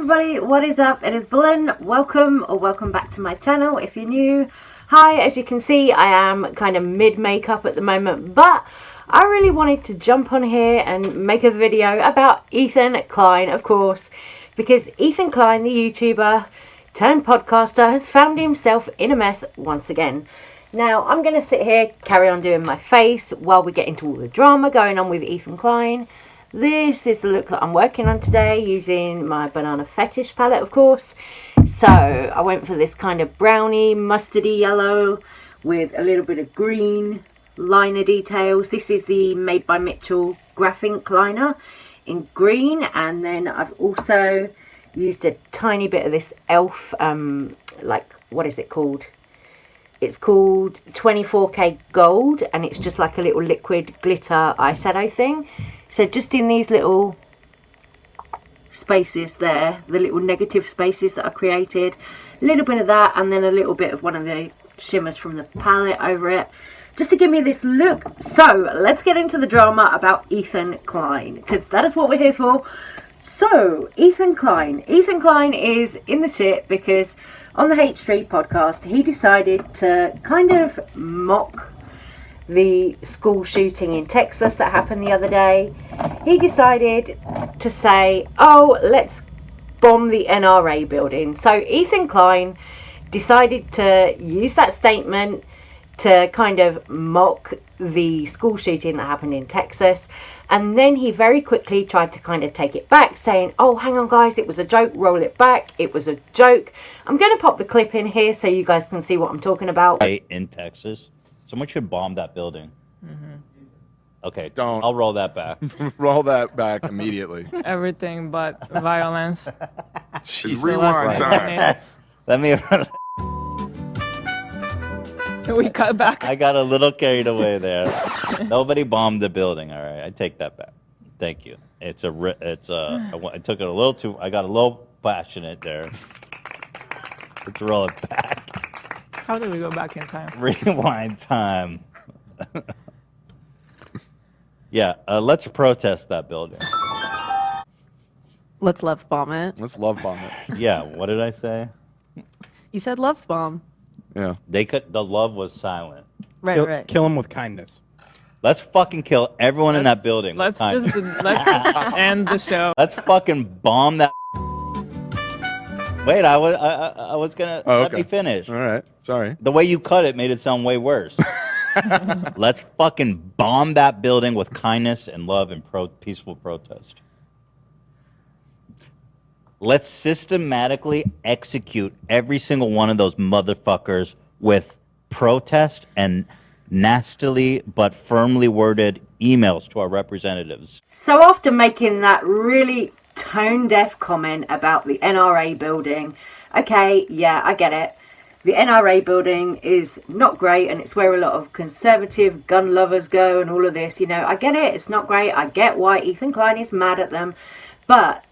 everybody, what is up? It is Belen. Welcome back to my channel if you're new. Hi, as you can see, I am kind of mid makeup at the moment, but I really wanted to jump on here and make a video about Ethan Klein, of course, because Ethan Klein, the YouTuber turned podcaster, has found himself in a mess once again. Now, I'm going to sit here, carry on doing my face while we get into all the drama going on with Ethan Klein. This is the look that I'm working on today, using my Banana Fetish palette, of course. So, I went for this kind of browny, mustardy yellow with a little bit of green liner details. This is the Made by Mitchell Graph Ink liner in green, and then I've also used a tiny bit of this e.l.f. What is it called? It's called 24K Gold, and it's just like a little liquid glitter eyeshadow thing. So just in these little spaces there, the little negative spaces that I created, a little bit of that, and then a little bit of one of the shimmers from the palette over it, just to give me this look. So let's get into the drama about Ethan Klein, because that is what we're here for. So Ethan Klein is in the shit because on the H3 podcast he decided to kind of mock the school shooting in Texas that happened the other day. He decided to say, oh, let's bomb the NRA building. So Ethan Klein decided to use that statement to kind of mock the school shooting that happened in Texas. And then he very quickly tried to kind of take it back, saying, oh, hang on guys, it was a joke, roll it back, it was a joke. I'm going to pop the clip in here so you guys can see what I'm talking about. In Texas, someone should bomb that building. Mm-hmm. Okay, don't. I'll roll that back. Roll that back immediately. Everything but violence. Just rewind time. Let me... We cut back. I got a little carried away there. Nobody bombed the building. All right, I take that back. Thank you. I took it a little too. I got a little passionate there. Let's roll it back. How do we go back in time? Rewind time. Yeah, let's protest that building. Let's love bomb it. Let's love bomb it. Yeah, what did I say? You said love bomb. Yeah. The love was silent. Right. Kill him with kindness. Let's fucking kill everyone in that building. Let's just end the show. Let's fucking bomb that. Wait, I was gonna let me finish. All right, sorry. The way you cut it made it sound way worse. Let's fucking bomb that building with kindness and love and peaceful protest. Let's systematically execute every single one of those motherfuckers with protest and nastily but firmly worded emails to our representatives. So after making that really tone-deaf comment about the NRA building, okay, yeah, I get it. The NRA building is not great, and it's where a lot of conservative gun lovers go and all of this, you know, I get it, it's not great, I get why Ethan Klein is mad at them, but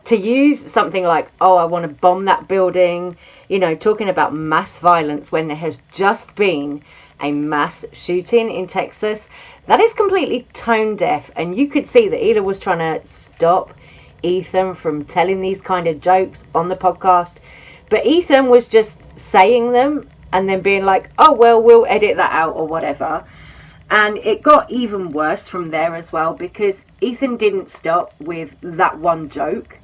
to use something like, oh, I want to bomb that building, you know, talking about mass violence when there has just been a mass shooting in Texas, that is completely tone deaf. And you could see that Ela was trying to stop Ethan from telling these kind of jokes on the podcast. But Ethan was just saying them and then being like, oh, well, we'll edit that out or whatever. And it got even worse from there as well, because Ethan didn't stop with that one joke.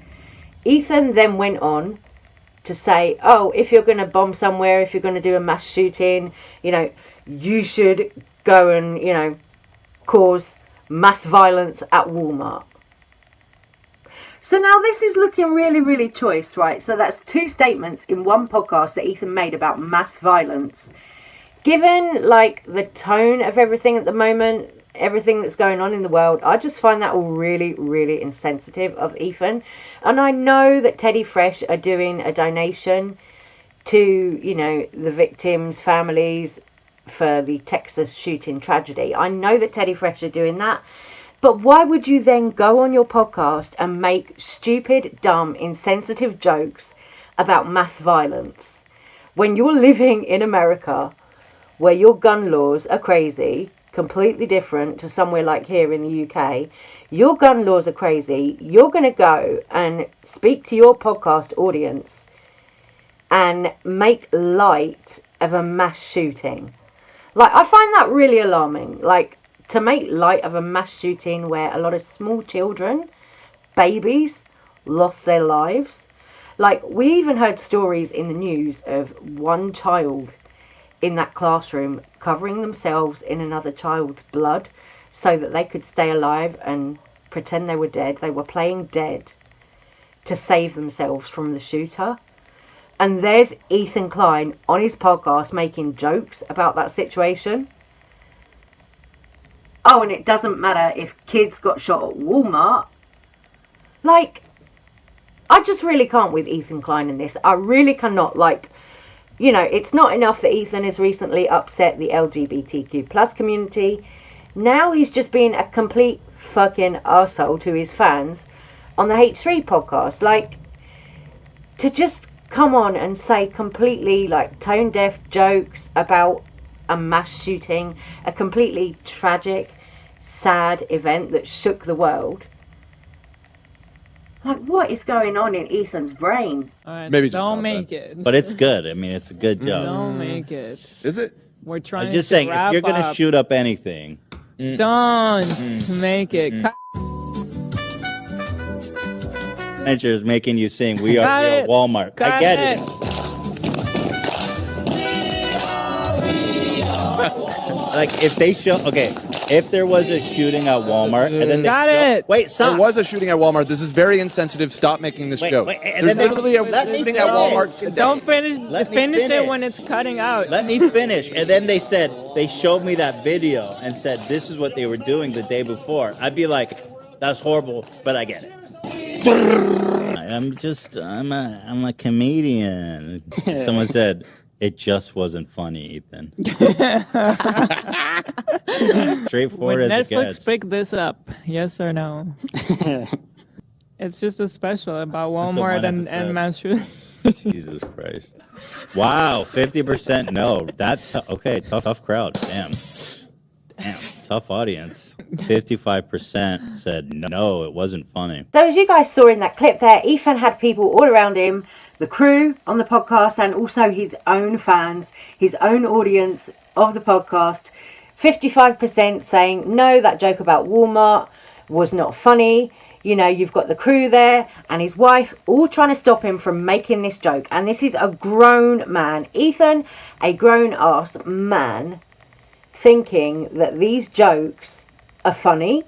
Ethan then went on to say, oh, if you're going to bomb somewhere, if you're going to do a mass shooting, you know, you should go and, you know, cause mass violence at Walmart. So now this is looking really, really choice, right? So that's two statements in one podcast that Ethan made about mass violence. Given, like, the tone of everything at the moment, everything that's going on in the world, I just find that all really, really insensitive of Ethan. And I know that Teddy Fresh are doing a donation to, you know, the victims' families for the Texas shooting tragedy. I know that Teddy Fresh are doing that. But why would you then go on your podcast and make stupid, dumb, insensitive jokes about mass violence when you're living in America where your gun laws are crazy, completely different to somewhere like here in the UK? your gun laws are crazy. You're going to go and speak to your podcast audience and make light of a mass shooting. Like, I find that really alarming. Like, to make light of a mass shooting where a lot of small children, babies, lost their lives. Like, we even heard stories in the news of one child in that classroom covering themselves in another child's blood so that they could stay alive and pretend they were dead. They were playing dead to save themselves from the shooter. And there's Ethan Klein on his podcast making jokes about that situation. Oh, and it doesn't matter if kids got shot at Walmart. Like, I just really can't with Ethan Klein in this. I really cannot. Like, you know, it's not enough that Ethan has recently upset the LGBTQ plus community. Now he's just being a complete fucking arsehole to his fans on the H3 podcast. Like, to just come on and say completely, like, tone-deaf jokes about a mass shooting, a completely tragic, sad event that shook the world. Like, what is going on in Ethan's brain? Alright, Maybe just don't not make that. it. But it's good. I mean, it's a good joke. Don't make it. Is it? We're trying I'm just to saying, if wrap you're going to up. shoot up anything, Don't make it. managers making you sing "We Are Got Real it. Walmart." I Got get it. Like, if they show, okay, if there was a shooting at Walmart, and then they Got show, it. wait, There stop. was a shooting at Walmart. This is very insensitive. Stop making this joke. and There's then they literally a let me shooting at finish. Walmart today. Don't finish. Let me Finish finish. it when it's cutting out. Let me finish. And then they said, they showed me that video and said, this is what they were doing the day before. I'd be like, that's horrible, but I get it. I'm a comedian. Someone said, it just wasn't funny, Ethan. Straightforward Would as it Netflix gets. pick this up? Yes or no? It's just a special about That's a Walmart one and episode. mass shooting. Jesus Christ. Wow, 50% no. That's okay, tough crowd. Damn, tough audience. 55% said no, it wasn't funny. So as you guys saw in that clip there, Ethan had people all around him, the crew on the podcast and also his own fans, his own audience of the podcast. 55% saying, no, that joke about Walmart was not funny. You know, you've got the crew there and his wife all trying to stop him from making this joke. And this is a grown man, Ethan, a grown-ass man, thinking that these jokes are funny.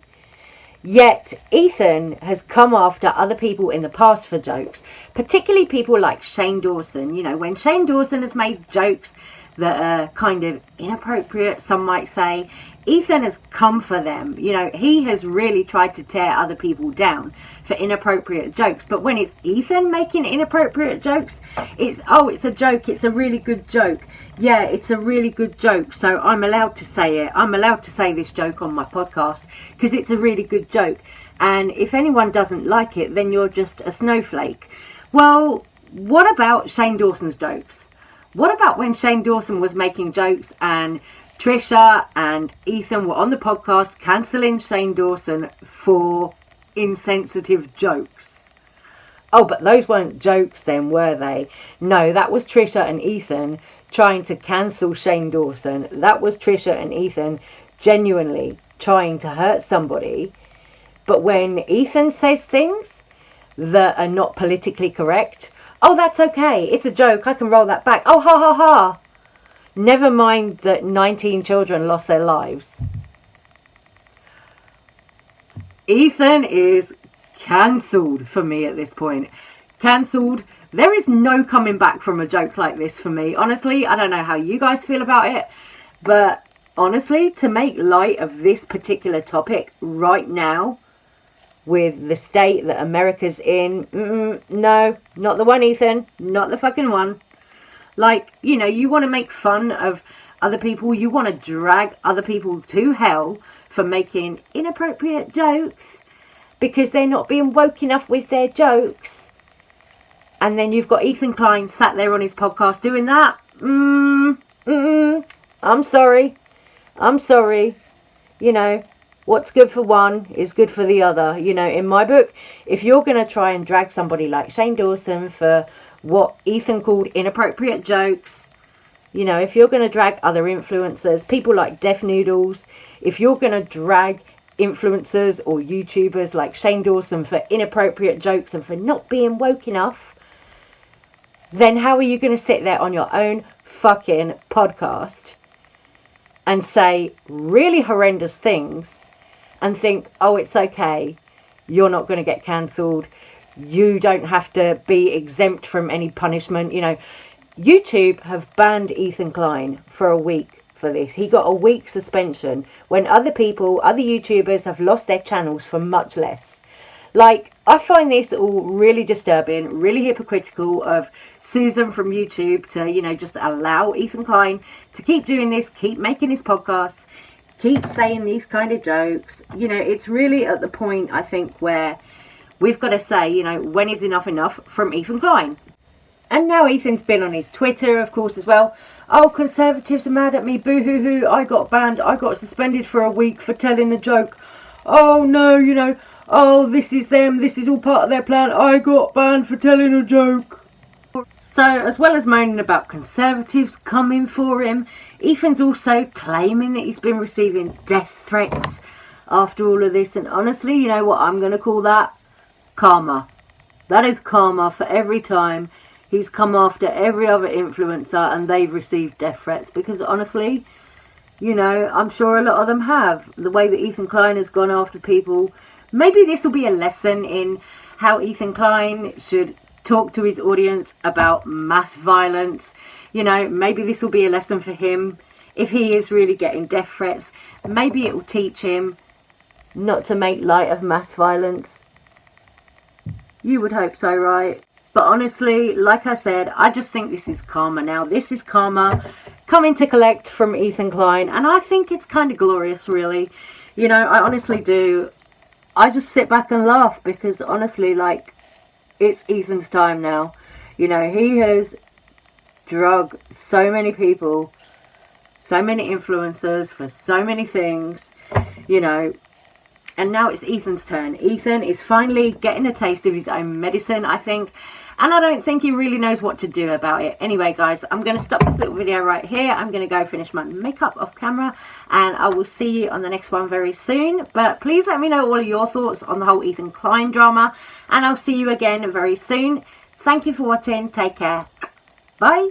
Yet Ethan has come after other people in the past for jokes, particularly people like Shane Dawson. You know, when Shane Dawson has made jokes that are kind of inappropriate, some might say, Ethan has come for them. You know, he has really tried to tear other people down for inappropriate jokes. But when it's Ethan making inappropriate jokes, it's a joke. It's a really good joke. Yeah, it's a really good joke. So I'm allowed to say it. I'm allowed to say this joke on my podcast because it's a really good joke. And if anyone doesn't like it, then you're just a snowflake. Well, what about Shane Dawson's jokes? What about when Shane Dawson was making jokes and Trisha and Ethan were on the podcast cancelling Shane Dawson for insensitive jokes? Oh, but those weren't jokes then, were they? No, that was Trisha and Ethan trying to cancel Shane Dawson. That was Trisha and Ethan genuinely trying to hurt somebody. But when Ethan says things that are not politically correct, oh, that's okay. It's a joke. I can roll that back. Oh, ha, ha, ha. Never mind that 19 children lost their lives. Ethan is cancelled for me at this point. Cancelled. There is no coming back from a joke like this for me. Honestly, I don't know how you guys feel about it. But honestly, to make light of this particular topic right now, with the state that America's in, no, not the one, Ethan. Not the fucking one. Like, you know, you want to make fun of other people. You want to drag other people to hell for making inappropriate jokes because they're not being woke enough with their jokes. And then you've got Ethan Klein sat there on his podcast doing that. I'm sorry. You know, what's good for one is good for the other. You know, in my book, if you're going to try and drag somebody like Shane Dawson for what Ethan called inappropriate jokes, you know, if you're going to drag other influencers, people like Def Noodles, if you're going to drag influencers or YouTubers like Shane Dawson for inappropriate jokes and for not being woke enough, then how are you going to sit there on your own fucking podcast and say really horrendous things and think, oh, it's okay, you're not going to get cancelled, you don't have to be exempt from any punishment? You know, YouTube have banned Ethan Klein for a week for this. He got a week suspension when other people, other YouTubers have lost their channels for much less. Like, I find this all really disturbing, really hypocritical of Susan from YouTube to, you know, just allow Ethan Klein to keep doing this, keep making his podcasts, keep saying these kind of jokes. You know, it's really at the point, I think, where we've got to say, you know, when is enough from Ethan Klein? And now Ethan's been on his Twitter, of course, as well. Oh, conservatives are mad at me, boo-hoo-hoo, I got banned, I got suspended for a week for telling a joke. Oh, no, you know, oh, this is them, this is all part of their plan, I got banned for telling a joke. So, as well as moaning about conservatives coming for him, Ethan's also claiming that he's been receiving death threats after all of this. And honestly, you know what I'm going to call that? Karma. That is karma for every time he's come after every other influencer and they've received death threats. Because honestly, you know, I'm sure a lot of them have. The way that Ethan Klein has gone after people. Maybe this will be a lesson in how Ethan Klein should talk to his audience about mass violence. You know, maybe this will be a lesson for him. If he is really getting death threats, maybe it will teach him not to make light of mass violence. You would hope so, right? But honestly, like I said, I just think this is karma now. This is karma coming to collect from Ethan Klein. And I think it's kind of glorious, really. You know, I honestly do. I just sit back and laugh because honestly, like, it's Ethan's time now. You know, he has drug so many people, so many influencers for so many things, you know, and now it's Ethan's turn. Ethan is finally getting a taste of his own medicine, I think, and I don't think he really knows what to do about it. Anyway, guys, I'm going to stop this little video right here. I'm going to go finish my makeup off camera, and I will see you on the next one very soon. But please let me know all of your thoughts on the whole Ethan Klein drama, and I'll see you again very soon. Thank you for watching. Take care. Bye.